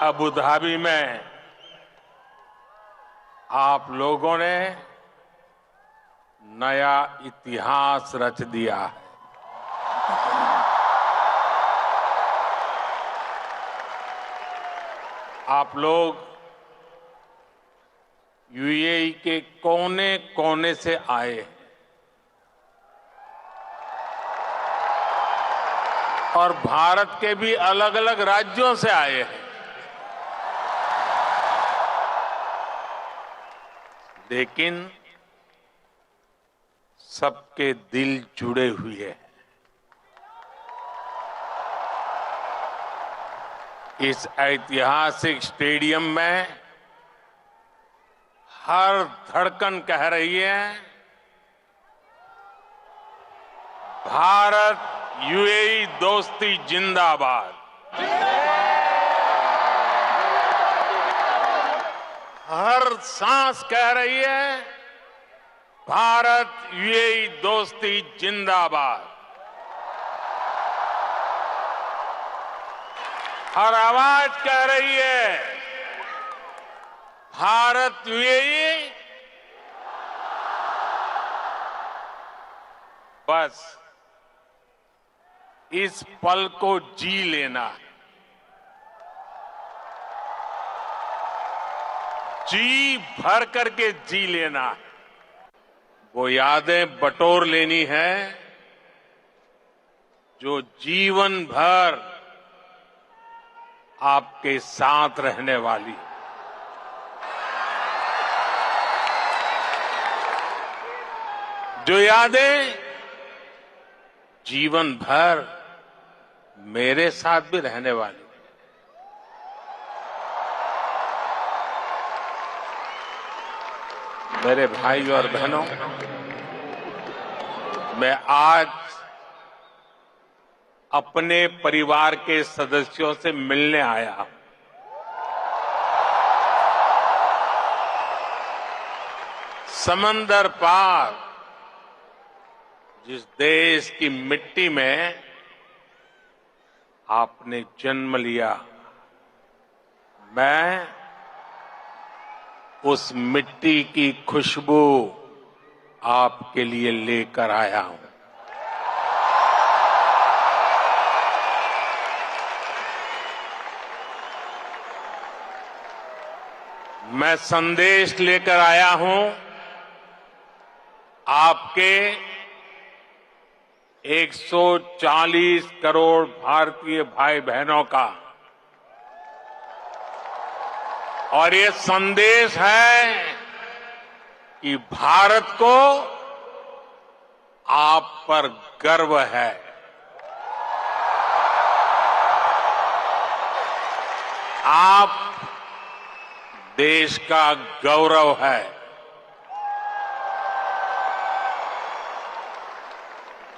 Abu Dhabi में आप लोगों ने नया इतिहास रच दिया है। आप लोग यूएई के कोने कोने से आए हैं और भारत के भी अलग अलग राज्यों से आए हैं, लेकिन सबके दिल जुड़े हुए हैं। इस ऐतिहासिक स्टेडियम में हर धड़कन कह रही है, भारत यूएई दोस्ती जिंदाबाद। हर सांस कह रही है, भारत यूएई दोस्ती जिंदाबाद। हर आवाज कह रही है, भारत यूएई बस इस पल को जी लेना है, जी भर करके जी लेना है। वो यादें बटोर लेनी है जो जीवन भर आपके साथ रहने वाली। जो यादें जीवन भर मेरे साथ भी रहने वाली। मेरे भाई और बहनों, मैं आज अपने परिवार के सदस्यों से मिलने आया हूं। समंदर पार जिस देश की मिट्टी में आपने जन्म लिया, मैं उस मिट्टी की खुशबू आपके लिए लेकर आया हूं। मैं संदेश लेकर आया हूं आपके 140 करोड़ भारतीय भाई बहनों का, और ये संदेश है कि भारत को आप पर गर्व है। आप देश का गौरव है।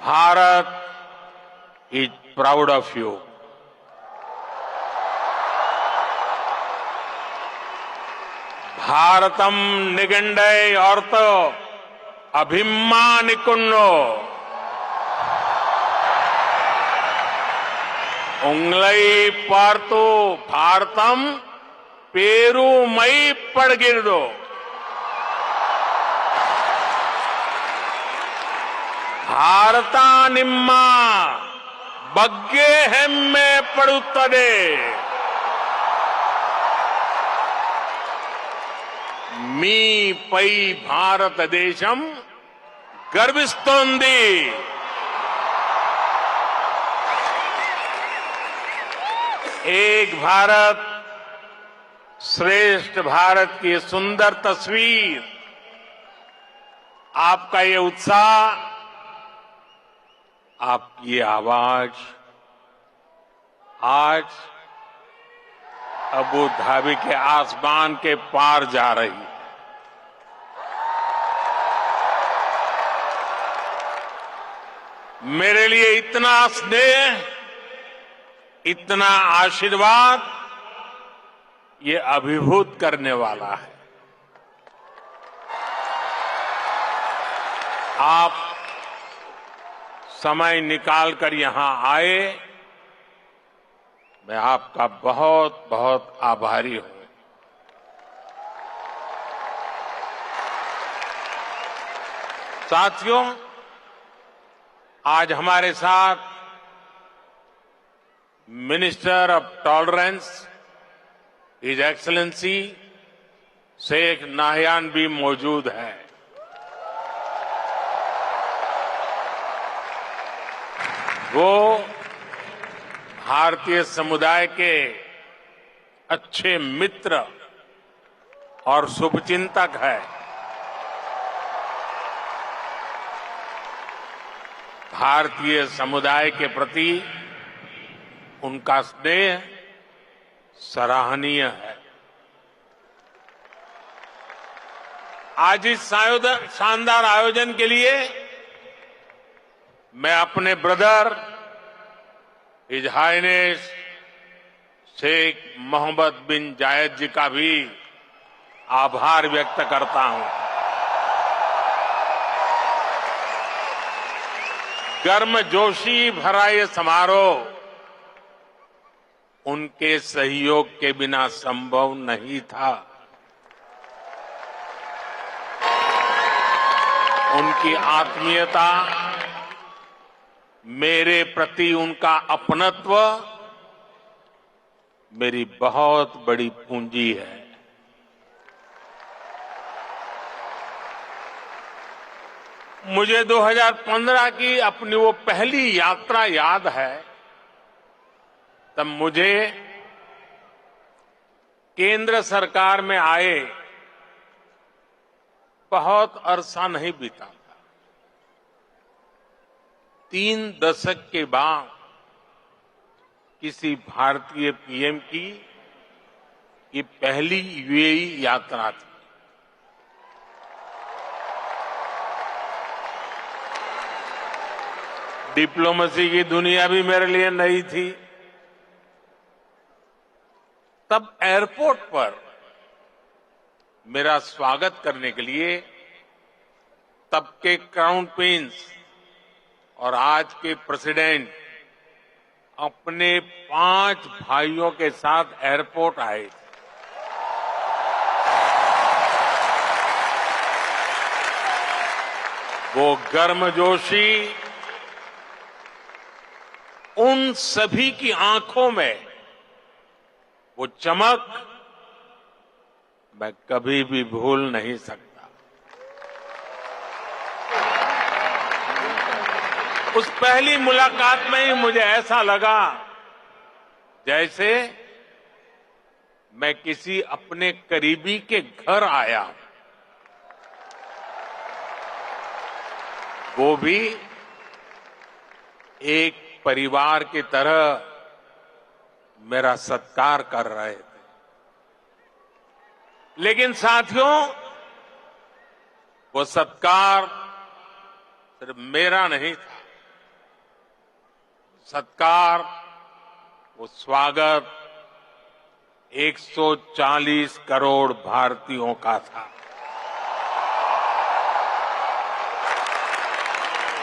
Bharat is proud of you. Bharatam निगंडय अर्थ अभिमानिकुन्नो उंगलई पार्तो भारतम पेरूमई पड़गिरदो। भारता निम्मा बग्गे हेम्मे पड़ुत्तदे। मी पई भारत देशम गर्विस्तोंदी। एक भारत श्रेष्ठ भारत की सुंदर तस्वीर, आपका ये उत्साह, आपकी आवाज आज अबू धाबी के आसमान के पार जा रही है। मेरे लिए इतना स्नेह, इतना आशीर्वाद, ये अभिभूत करने वाला है। आप समय निकालकर यहां आए, मैं आपका बहुत बहुत आभारी हूं। साथियों, आज हमारे साथ Minister of Tolerance His Excellency Sheikh Nahyan भी मौजूद हैं। वो भारतीय समुदाय के अच्छे मित्र और शुभचिंतक है। भारतीय समुदाय के प्रति उनका स्नेह सराहनीय है। आज इस शानदार आयोजन के लिए मैं अपने brother his highness Sheikh Mohammed bin Zayed ji का भी आभार व्यक्त करता हूं। गर्मजोशी भरा ये समारोह उनके सहयोग के बिना संभव नहीं था। उनकी आत्मीयता, मेरे प्रति उनका अपनत्व मेरी बहुत बड़ी पूंजी है। मुझे 2015 की अपनी वो पहली यात्रा याद है। तब मुझे केंद्र सरकार में आए बहुत अरसा नहीं बीता था। 3 दशक के बाद किसी भारतीय पीएम की ये पहली यूएई यात्रा थी। डिप्लोमेसी की दुनिया भी मेरे लिए नई थी। तब एयरपोर्ट पर मेरा स्वागत करने के लिए तब के क्राउन प्रिंस और आज के प्रेसिडेंट अपने 5 भाइयों के साथ एयरपोर्ट आए थे। वो गर्मजोशी, उन सभी की आंखों में वो चमक मैं कभी भी भूल नहीं सकता। उस पहली मुलाकात में ही मुझे ऐसा लगा जैसे मैं किसी अपने करीबी के घर आया, वो भी एक परिवार की तरह मेरा सत्कार कर रहे थे। लेकिन साथियों, वो सत्कार सिर्फ मेरा नहीं था। सत्कार, वो स्वागत 140 करोड़ भारतीयों का था।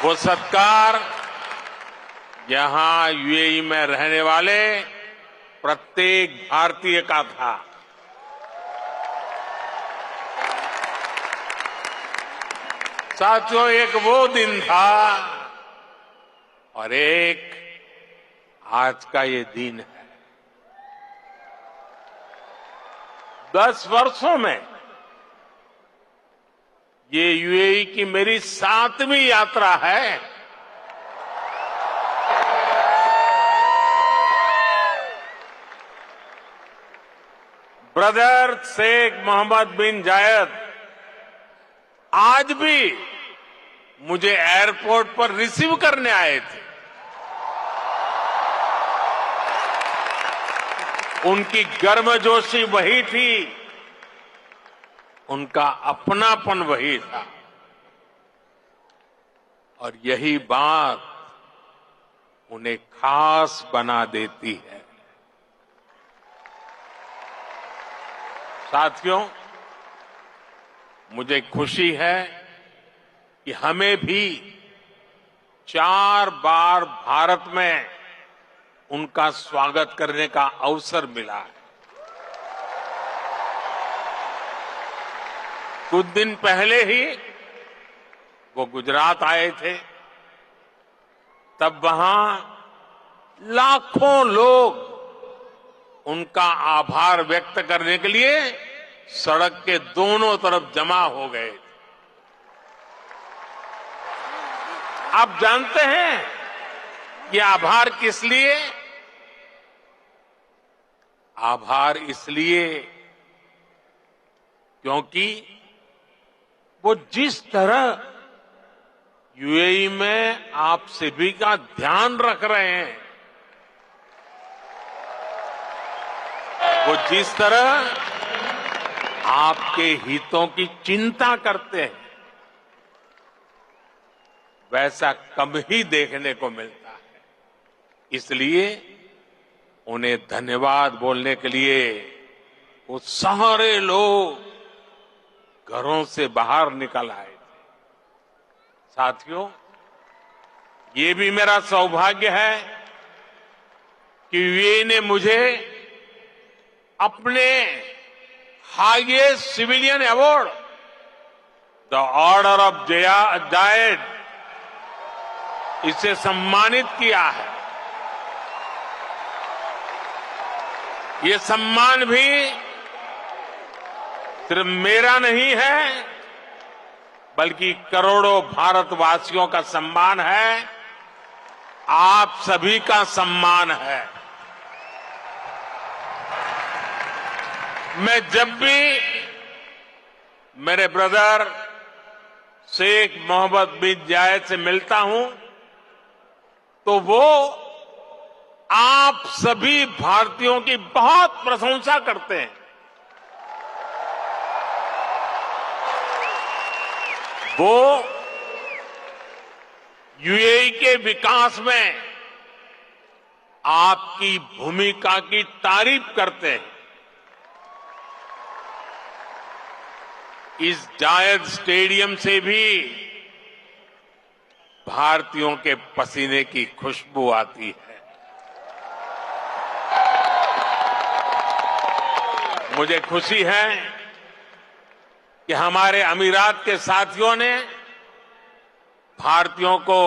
वो सत्कार यहां यूएई में रहने वाले प्रत्येक भारतीय का था। साथियों, एक वो दिन था और एक आज का ये दिन है। 10 वर्षों में ये यूएई की मेरी 7वीं यात्रा है। ब्रदर शेख मोहम्मद बिन जायद आज भी मुझे एयरपोर्ट पर रिसीव करने आए थे। उनकी गर्मजोशी वही थी, उनका अपनापन वही था। और यही बात उन्हें खास बना देती है। साथियों, मुझे खुशी है कि हमें भी 4 बार भारत में उनका स्वागत करने का अवसर मिला है। कुछ दिन पहले ही वो गुजरात आए थे, तब वहां लाखों लोग उनका आभार व्यक्त करने के लिए सड़क के दोनों तरफ जमा हो गए। आप जानते हैं ये आभार किस लिए? आभार इसलिए क्योंकि वो जिस तरह यूएई में आप सभी का ध्यान रख रहे हैं, वो जिस तरह आपके हितों की चिंता करते हैं, वैसा कम ही देखने को मिलता है। इसलिए उन्हें धन्यवाद बोलने के लिए वो सारे लोग घरों से बाहर निकल आए थे। साथियों, ये भी मेरा सौभाग्य है कि यूएई ने मुझे अपने highest civilian award the order of Zayed इसे सम्मानित किया है। ये सम्मान भी सिर्फ मेरा नहीं है, बल्कि करोड़ों भारतवासियों का सम्मान है, आप सभी का सम्मान है। मैं जब भी मेरे ब्रदर शेख मोहम्मद बिन जायद से मिलता हूं, तो वो आप सभी भारतीयों की बहुत प्रशंसा करते हैं। वो यूएई के विकास में आपकी भूमिका की तारीफ करते हैं। इस जायद स्टेडियम से भी भारतीयों के पसीने की खुशबू आती है। मुझे खुशी है कि हमारे अमीरात के साथियों ने भारतीयों को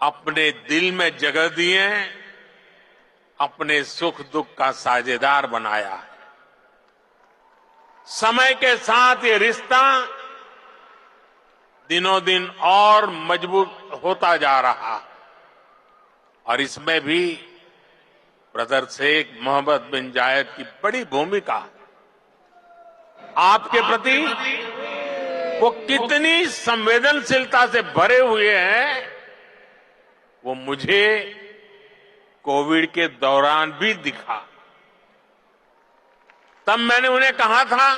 अपने दिल में जगह दी है, अपने सुख दुख का साझेदार बनाया है। समय के साथ ये रिश्ता दिनों दिन और मजबूत होता जा रहा, और इसमें भी ब्रदर शेख मोहम्मद बिन जायद की बड़ी भूमिका है। आपके प्रति वो कितनी संवेदनशीलता से भरे हुए हैं, वो मुझे कोविड के दौरान भी दिखा। तब मैंने उन्हें कहा था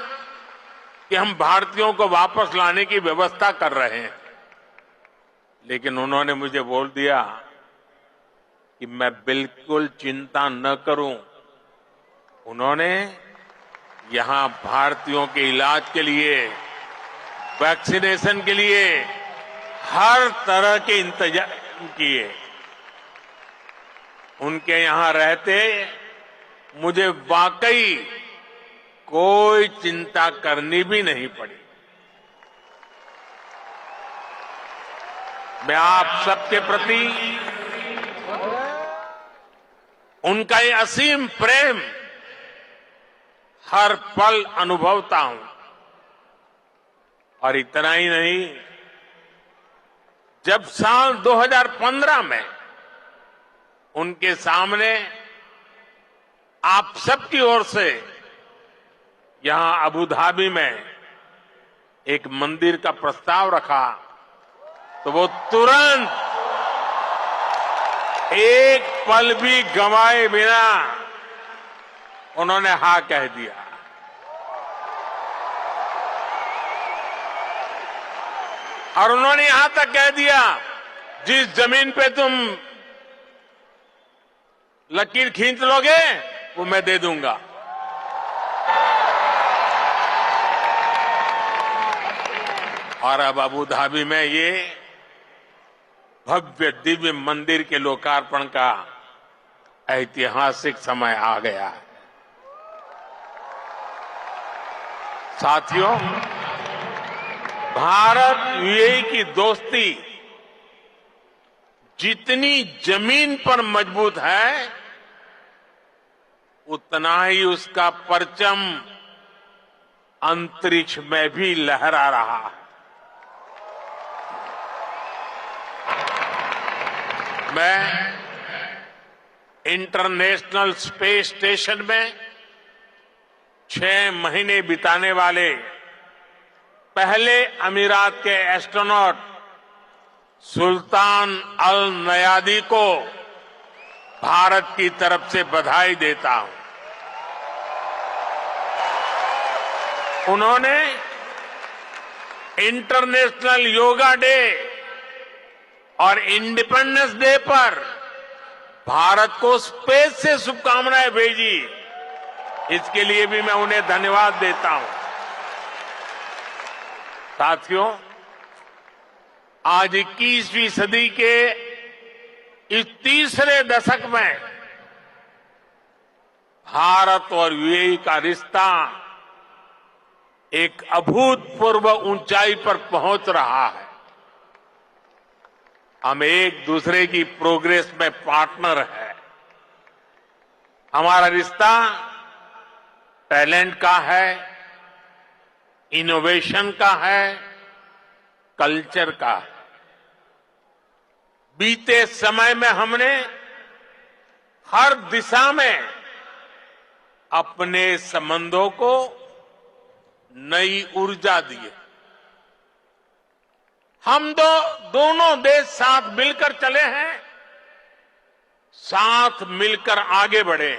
कि हम भारतीयों को वापस लाने की व्यवस्था कर रहे हैं, लेकिन उन्होंने मुझे बोल दिया कि मैं बिल्कुल चिंता न करूं। उन्होंने यहां भारतीयों के इलाज के लिए, वैक्सीनेशन के लिए हर तरह के इंतजाम किए। उनके यहां रहते मुझे वाकई कोई चिंता करनी भी नहीं पड़ी। मैं आप सबके प्रति उनका ये असीम प्रेम हर पल अनुभवता हूं। और इतना ही नहीं, जब साल 2015 में उनके सामने आप सबकी ओर से यहां अबू धाबी में एक मंदिर का प्रस्ताव रखा, तो वो तुरंत एक पल भी गंवाए बिना उन्होंने हाँ कह दिया। और उन्होंने यहां तक कह दिया, जिस जमीन पे तुम लकीर खींच लोगे वो मैं दे दूंगा। और अब अबू धाबी में ये भव्य दिव्य मंदिर के लोकार्पण का ऐतिहासिक समय आ गया है। साथियों, भारत यूएई की दोस्ती जितनी जमीन पर मजबूत है, उतना ही उसका परचम अंतरिक्ष में भी लहरा रहा है। मैं इंटरनेशनल स्पेस स्टेशन में 6 महीने बिताने वाले पहले अमीरात के एस्ट्रोनॉट सुल्तान अल नयादी को भारत की तरफ से बधाई देता हूं। उन्होंने इंटरनेशनल योगा डे और इंडिपेंडेंस डे पर भारत को स्पेस से शुभकामनाएं भेजी। इसके लिए भी मैं उन्हें धन्यवाद देता हूं। साथियों, आज 21वीं सदी के इस तीसरे दशक में भारत और यूएई का रिश्ता एक अभूतपूर्व ऊंचाई पर पहुंच रहा है। हम एक दूसरे की प्रोग्रेस में पार्टनर हैं। हमारा रिश्ता टैलेंट का है, इनोवेशन का है, कल्चर का है। बीते समय में हमने हर दिशा में अपने संबंधों को नई ऊर्जा दी है। हम दोनों देश साथ मिलकर चले हैं, साथ मिलकर आगे बढ़े।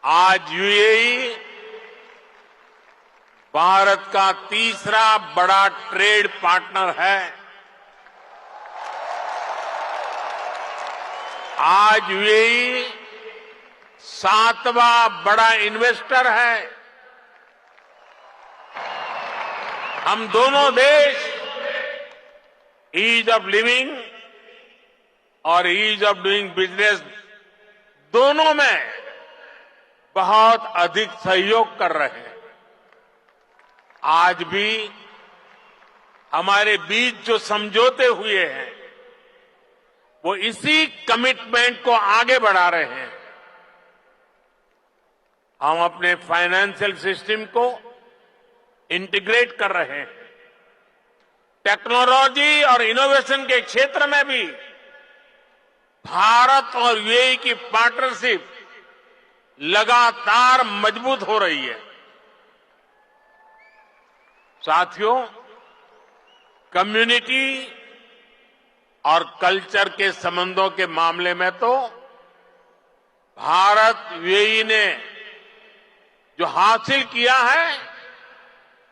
आज यूएई भारत का तीसरा बड़ा ट्रेड पार्टनर है। आज यूएई 7वां बड़ा इन्वेस्टर है। हम दोनों देश ईज ऑफ लिविंग और ईज ऑफ डूइंग बिजनेस दोनों में बहुत अधिक सहयोग कर रहे हैं। आज भी हमारे बीच जो समझौते हुए हैं, वो इसी कमिटमेंट को आगे बढ़ा रहे हैं। हम अपने फाइनेंशियल सिस्टम को इंटीग्रेट कर रहे हैं। टेक्नोलॉजी और इनोवेशन के क्षेत्र में भी भारत और यूएई की पार्टनरशिप लगातार मजबूत हो रही है। साथियों, कम्युनिटी और कल्चर के संबंधों के मामले में तो भारत यूएई ने जो हासिल किया है,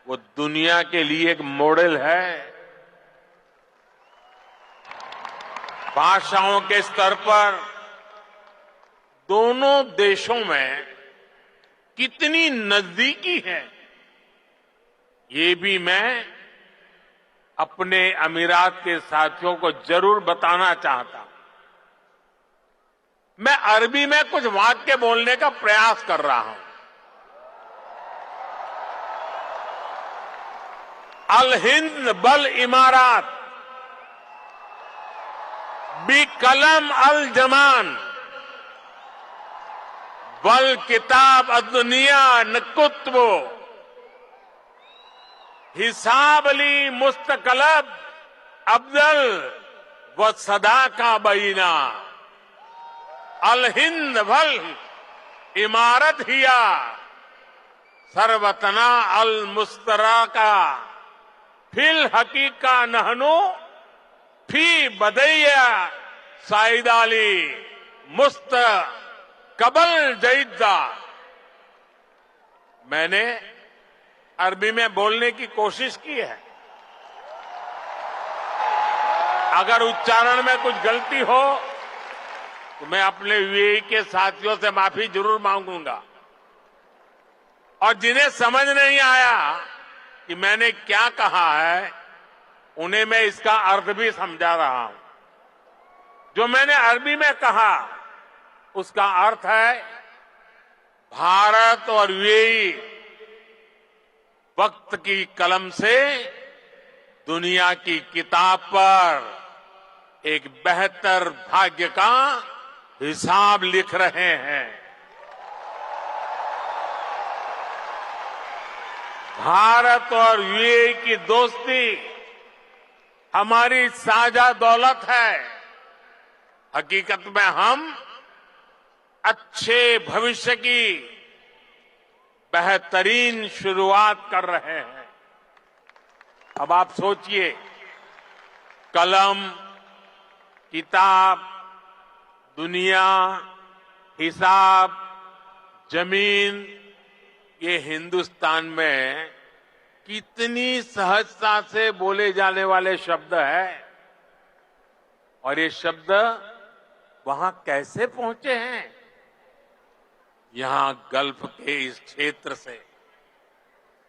वो दुनिया के लिए एक मॉडल है। भाषाओं के स्तर पर दोनों देशों में कितनी नजदीकी है, ये भी मैं अपने अमीरात के साथियों को जरूर बताना चाहता हूं। मैं अरबी में कुछ वाक्य बोलने का प्रयास कर रहा हूं। अल हिंद बल इमारात बी कलम अल जमान बल किताब अदुनिया नकुत्वो हिसाब अली मुस्तकलब अब्दल व सदा का बीना अल हिंद बल इमारत हिया सरवतना अल मुस्तरा का फिल हकीका नहनो फी बदैया साइदाली मुस्त कबल जईदा। मैंने अरबी में बोलने की कोशिश की है। अगर उच्चारण में कुछ गलती हो तो मैं अपने यूएई के साथियों से माफी जरूर मांगूंगा। और जिन्हें समझ नहीं आया कि मैंने क्या कहा है, उन्हें मैं इसका अर्थ भी समझा रहा हूं। जो मैंने अरबी में कहा उसका अर्थ है भारत और यूएई वक्त की कलम से दुनिया की किताब पर एक बेहतर भाग्य का हिसाब लिख रहे हैं। भारत और यूएई की दोस्ती हमारी साझा दौलत है। हकीकत में हम अच्छे भविष्य की बेहतरीन शुरुआत कर रहे हैं। अब आप सोचिए, कलम, किताब, दुनिया, हिसाब, जमीन, ये हिंदुस्तान में कितनी सहजता से बोले जाने वाले शब्द हैं और ये शब्द वहां कैसे पहुंचे हैं? यहां गल्फ के इस क्षेत्र से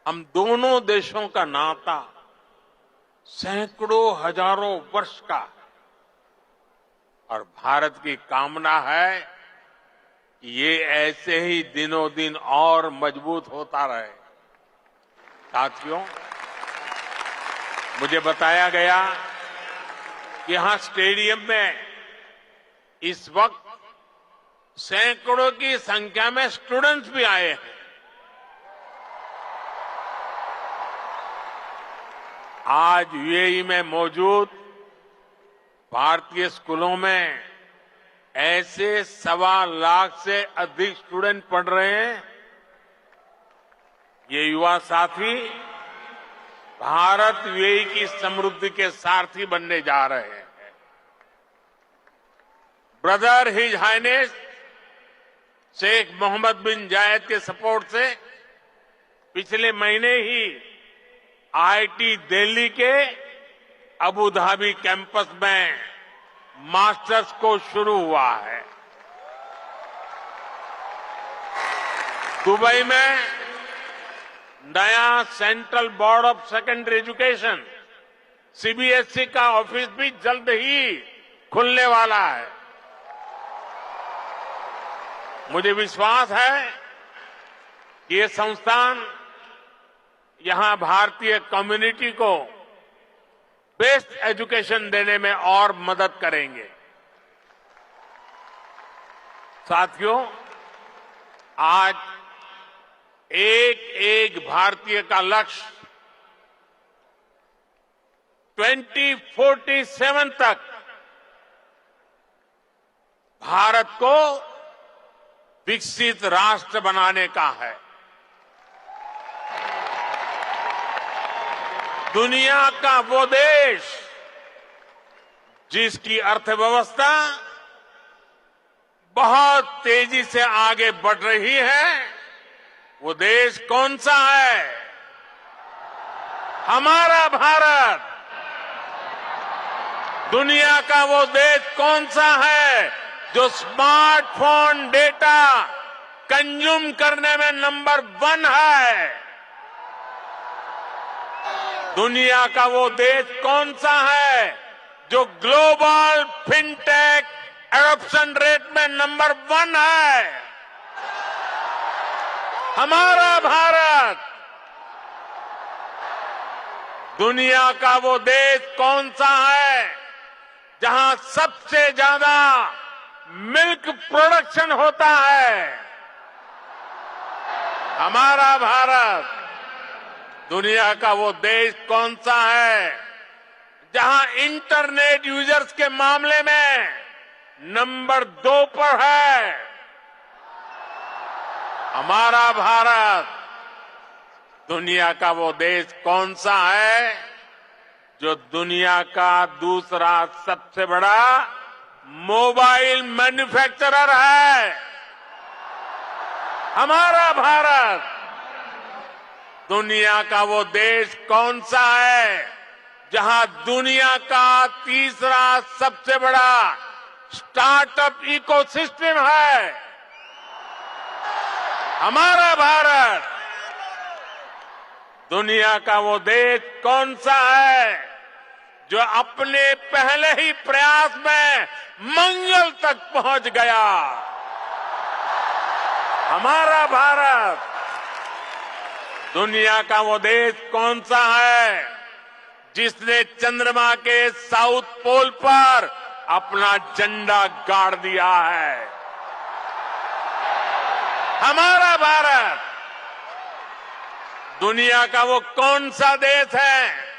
हम दोनों देशों का नाता सैकड़ों हजारों वर्ष का है और भारत की कामना है कि ये ऐसे ही दिनों दिन और मजबूत होता रहे। साथियों, मुझे बताया गया कि यहां स्टेडियम में इस वक्त सैकड़ों की संख्या में स्टूडेंट्स भी आए हैं। आज यूएई में मौजूद भारतीय स्कूलों में ऐसे 1.25 लाख से अधिक स्टूडेंट पढ़ रहे हैं। ये युवा साथी भारत यूएई की समृद्धि के सारथी बनने जा रहे हैं। Brother his highness Sheikh Mohammed bin Zayed के सपोर्ट से पिछले महीने ही आईआईटी दिल्ली के अबू धाबी कैंपस में मास्टर्स कोर्स शुरू हुआ है। दुबई में नया central board of secondary education CBSE का ऑफिस भी जल्द ही खुलने वाला है। मुझे विश्वास है कि ये संस्थान यहां भारतीय कम्युनिटी को बेस्ट एजुकेशन देने में और मदद करेंगे। साथियों, आज एक एक भारतीय का लक्ष्य 2047 तक भारत को विकसित राष्ट्र बनाने का है। दुनिया का वो देश जिसकी अर्थव्यवस्था बहुत तेजी से आगे बढ़ रही है, वो देश कौन सा है? हमारा भारत। दुनिया का वो देश कौन सा है जो स्मार्टफोन डेटा कंज्यूम करने में नंबर 1 है? दुनिया का वो देश कौन सा है जो ग्लोबल फिनटेक एडॉप्शन रेट में नंबर 1 है? हमारा भारत। दुनिया का वो देश कौन सा है जहां सबसे ज्यादा मिल्क प्रोडक्शन होता है? हमारा भारत। दुनिया का वो देश कौन सा है जहां इंटरनेट यूजर्स के मामले में नंबर 2 पर है? हमारा भारत। दुनिया का वो देश कौन सा है जो दुनिया का दूसरा सबसे बड़ा मोबाइल मैन्युफैक्चरर है? हमारा भारत। दुनिया का वो देश कौन सा है जहां दुनिया का तीसरा सबसे बड़ा स्टार्टअप इकोसिस्टम है? हमारा भारत। दुनिया का वो देश कौन सा है जो अपने पहले ही प्रयास में मंगल तक पहुंच गया। हमारा भारत दुनिया का वो देश कौन सा है जिसने चंद्रमा के साउथ पोल पर अपना झंडा गाड़ दिया है? हमारा भारत दुनिया का वो कौन सा देश है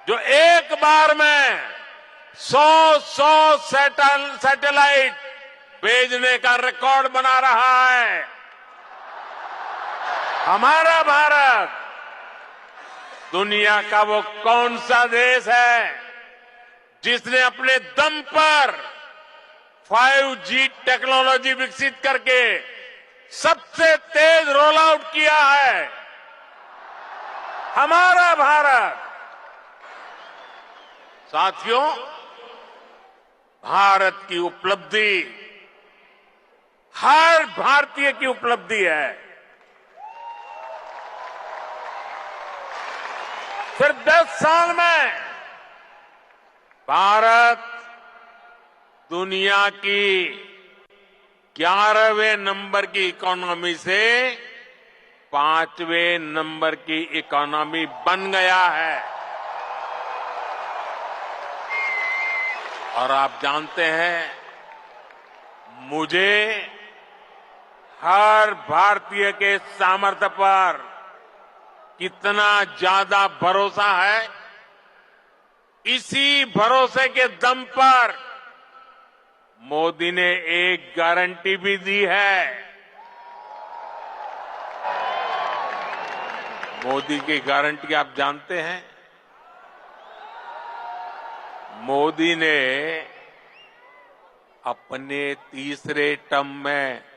जो एक बार में 100 सैटेलाइट भेजने का रिकॉर्ड बना रहा है? हमारा भारत दुनिया का वो कौन सा देश है जिसने अपने दम पर 5G टेक्नोलॉजी विकसित करके सबसे तेज रोल आउट किया है? हमारा भारत। साथियों, भारत की उपलब्धि हर भारतीय की उपलब्धि है। सिर्फ 10 साल में भारत दुनिया की 11वें नंबर की इकोनॉमी से 5वें नंबर की इकोनॉमी बन गया है। और आप जानते हैं, मुझे हर भारतीय के सामर्थ्य पर कितना ज्यादा भरोसा है, इसी भरोसे के दम पर मोदी ने एक गारंटी भी दी है। मोदी की गारंटी आप जानते हैं? मोदी ने अपने तीसरे टर्म में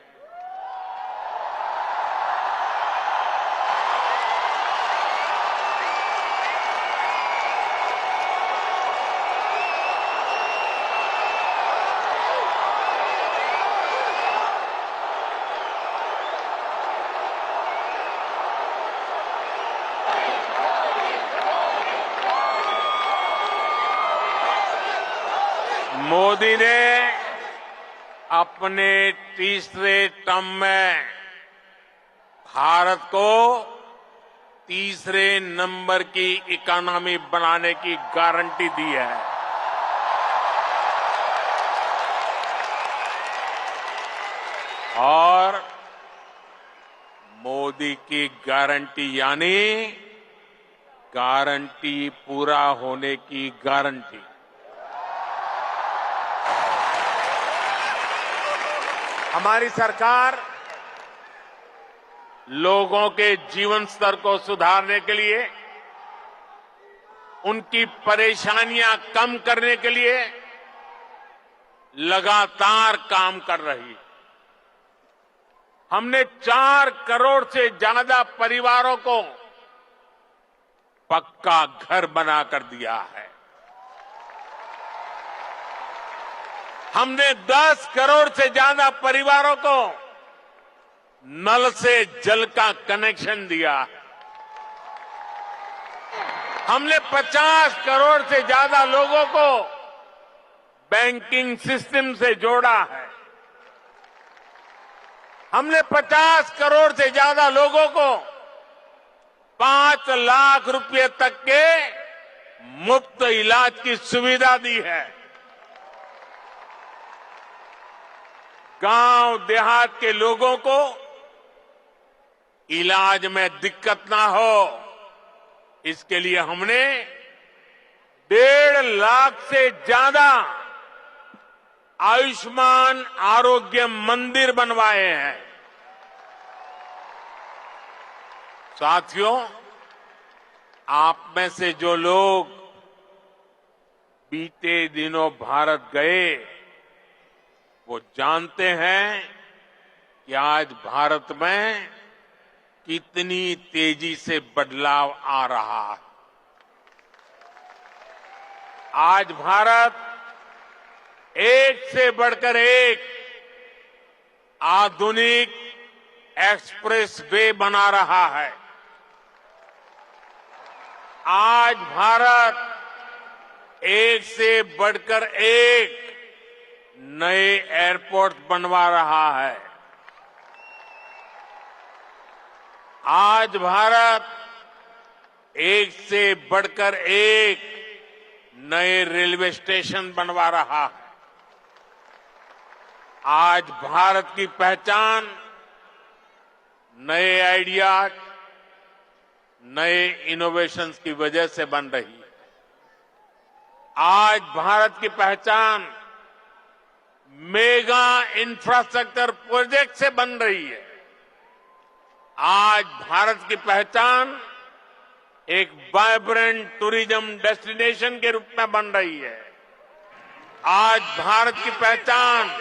मोदी ने अपने तीसरे टर्म में भारत को तीसरे नंबर की इकोनॉमी बनाने की गारंटी दी है। और मोदी की गारंटी यानी गारंटी पूरा होने की गारंटी। हमारी सरकार लोगों के जीवन स्तर को सुधारने के लिए, उनकी परेशानियां कम करने के लिए लगातार काम कर रही है। हमने 4 करोड़ से ज्यादा परिवारों को पक्का घर बनाकर दिया है। हमने 10 करोड़ से ज्यादा परिवारों को नल से जल का कनेक्शन दिया है। हमने 50 करोड़ से ज्यादा लोगों को बैंकिंग सिस्टम से जोड़ा है। हमने 50 करोड़ से ज्यादा लोगों को 5 लाख रुपए तक के मुफ्त इलाज की सुविधा दी है। गांव देहात के लोगों को इलाज में दिक्कत ना हो, इसके लिए हमने 1.5 लाख से ज्यादा आयुष्मान आरोग्य मंदिर बनवाए हैं। साथियों, आप में से जो लोग बीते दिनों भारत गए, वो जानते हैं कि आज भारत में कितनी तेजी से बदलाव आ रहा है। आज भारत एक से बढ़कर एक आधुनिक एक्सप्रेस वे बना रहा है। आज भारत एक से बढ़कर एक नए एयरपोर्ट बनवा रहा है। आज भारत एक से बढ़कर एक नए रेलवे स्टेशन बनवा रहा है। आज भारत की पहचान नए आइडियाज, नए इनोवेशंस की वजह से बन रही है। आज भारत की पहचान मेगा इंफ्रास्ट्रक्चर प्रोजेक्ट से बन रही है। आज भारत की पहचान एक वाइब्रेंट टूरिज्म डेस्टिनेशन के रूप में बन रही है। आज भारत की पहचान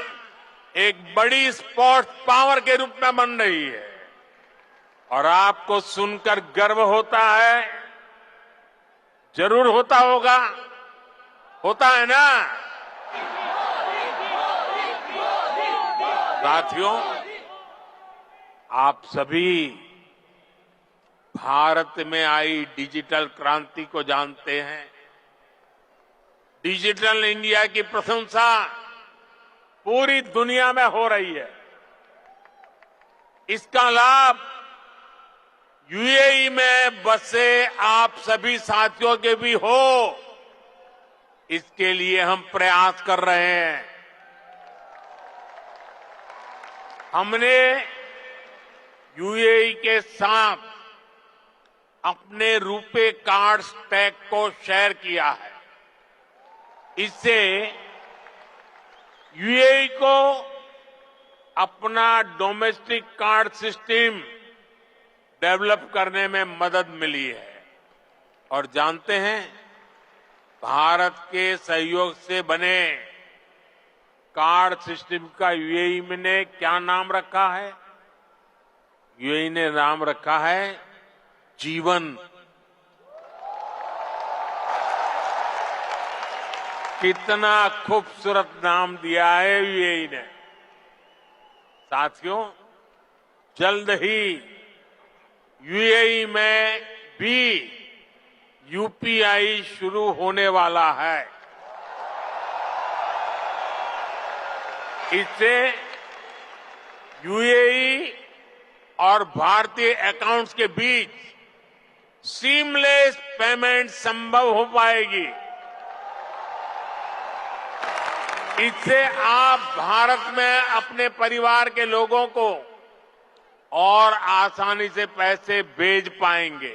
एक बड़ी स्पोर्ट्स पावर के रूप में बन रही है। और आपको सुनकर गर्व होता है, जरूर होता होगा, होता है ना साथियों? आप सभी भारत में आई डिजिटल क्रांति को जानते हैं। डिजिटल इंडिया की प्रशंसा पूरी दुनिया में हो रही है। इसका लाभ यूएई में बसे आप सभी साथियों के भी हो, इसके लिए हम प्रयास कर रहे हैं। हमने यूएई के साथ अपने रुपे कार्ड स्टैक को शेयर किया है। इससे यूएई को अपना डोमेस्टिक कार्ड सिस्टम डेवलप करने में मदद मिली है। और जानते हैं, भारत के सहयोग से बने कार्ड सिस्टम का यूएई ने क्या नाम रखा है? यूएई ने नाम रखा है जीवन। कितना खूबसूरत नाम दिया है यूएई ने। साथियों, जल्द ही यूएई में भी यूपीआई शुरू होने वाला है। इससे यूएई और भारतीय अकाउंट्स के बीच सीमलेस पेमेंट संभव हो पाएगी। इससे आप भारत में अपने परिवार के लोगों को और आसानी से पैसे भेज पाएंगे।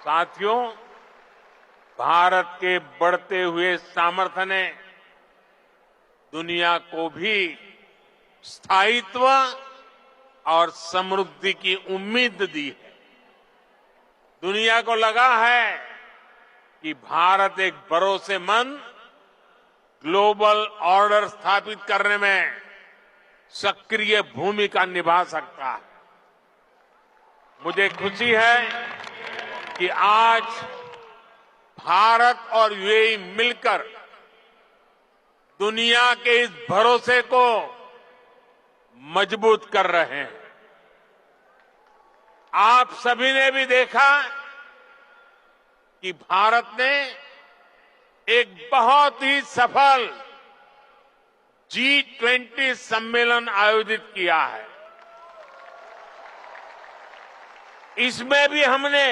साथियों, भारत के बढ़ते हुए सामर्थ्य ने दुनिया को भी स्थायित्व और समृद्धि की उम्मीद दी है। दुनिया को लगा है कि भारत एक भरोसेमंद ग्लोबल ऑर्डर स्थापित करने में सक्रिय भूमिका निभा सकता है। मुझे खुशी है कि आज भारत और यूएई मिलकर दुनिया के इस भरोसे को मजबूत कर रहे हैं। आप सभी ने भी देखा कि भारत ने एक बहुत ही सफल G20 सम्मेलन आयोजित किया है। इसमें भी हमने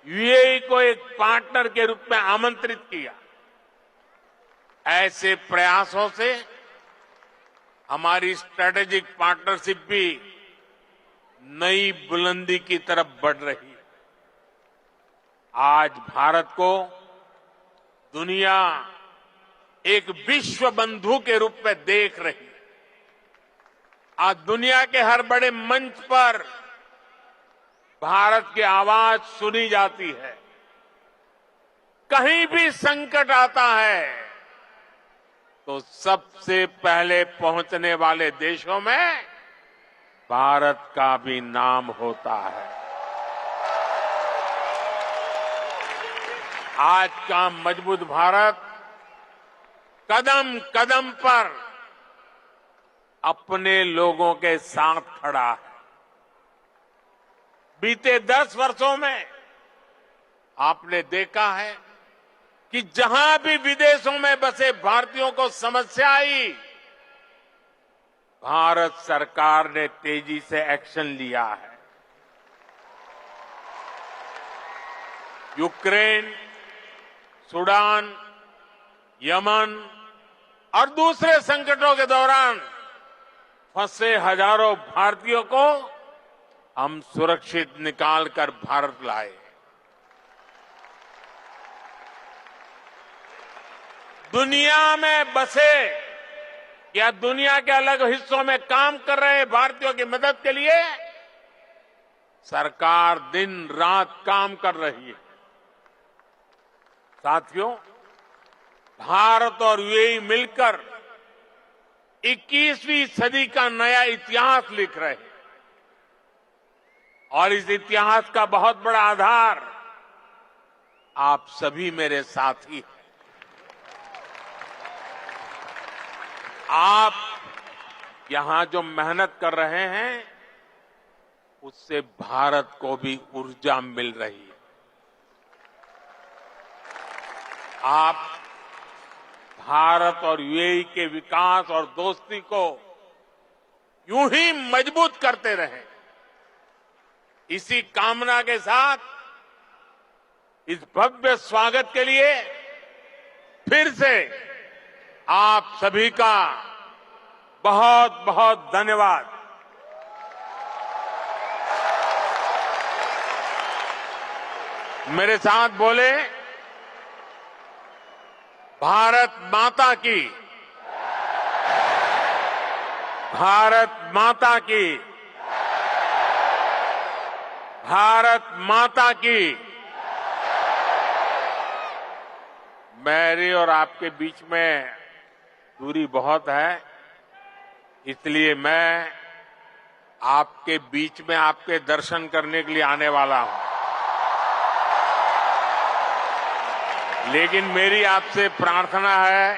यूएई को एक पार्टनर के रूप में आमंत्रित किया। ऐसे प्रयासों से हमारी स्ट्रेटेजिक पार्टनरशिप भी नई बुलंदी की तरफ बढ़ रही है। आज भारत को दुनिया एक विश्व बंधु के रूप में देख रही है। आज दुनिया के हर बड़े मंच पर भारत की आवाज सुनी जाती है। कहीं भी संकट आता है तो सबसे पहले पहुंचने वाले देशों में भारत का भी नाम होता है। आज का मजबूत भारत कदम कदम पर अपने लोगों के साथ खड़ा है। बीते 10 वर्षों में आपने देखा है कि जहां भी विदेशों में बसे भारतीयों को समस्या आई, भारत सरकार ने तेजी से एक्शन लिया है। यूक्रेन, सूडान, यमन और दूसरे संकटों के दौरान फंसे हजारों भारतीयों को हम सुरक्षित निकालकर भारत लाए। दुनिया में बसे या दुनिया के अलग हिस्सों में काम कर रहे भारतीयों की मदद के लिए सरकार दिन रात काम कर रही है। साथियों, भारत और यूएई मिलकर 21वीं सदी का नया इतिहास लिख रहे हैं और इस इतिहास का बहुत बड़ा आधार आप सभी मेरे साथी हैं। आप यहां जो मेहनत कर रहे हैं उससे भारत को भी ऊर्जा मिल रही है। आप भारत और यूएई के विकास और दोस्ती को यूं ही मजबूत करते रहें, इसी कामना के साथ इस भव्य स्वागत के लिए फिर से आप सभी का बहुत बहुत धन्यवाद। मेरे साथ बोले, भारत माता की, भारत माता की, भारत माता की। मेरी और आपके बीच में दूरी बहुत है, इसलिए मैं आपके बीच में आपके दर्शन करने के लिए आने वाला हूं। लेकिन मेरी आपसे प्रार्थना है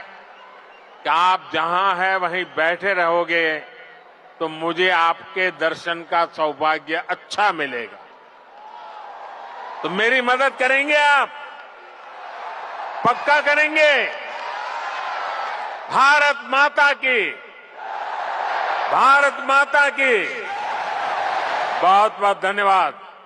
कि आप जहां हैं वहीं बैठे रहोगे तो मुझे आपके दर्शन का सौभाग्य अच्छा मिलेगा। तो मेरी मदद करेंगे आप? पक्का करेंगे? भारत माता की, भारत माता की। बहुत बहुत धन्यवाद।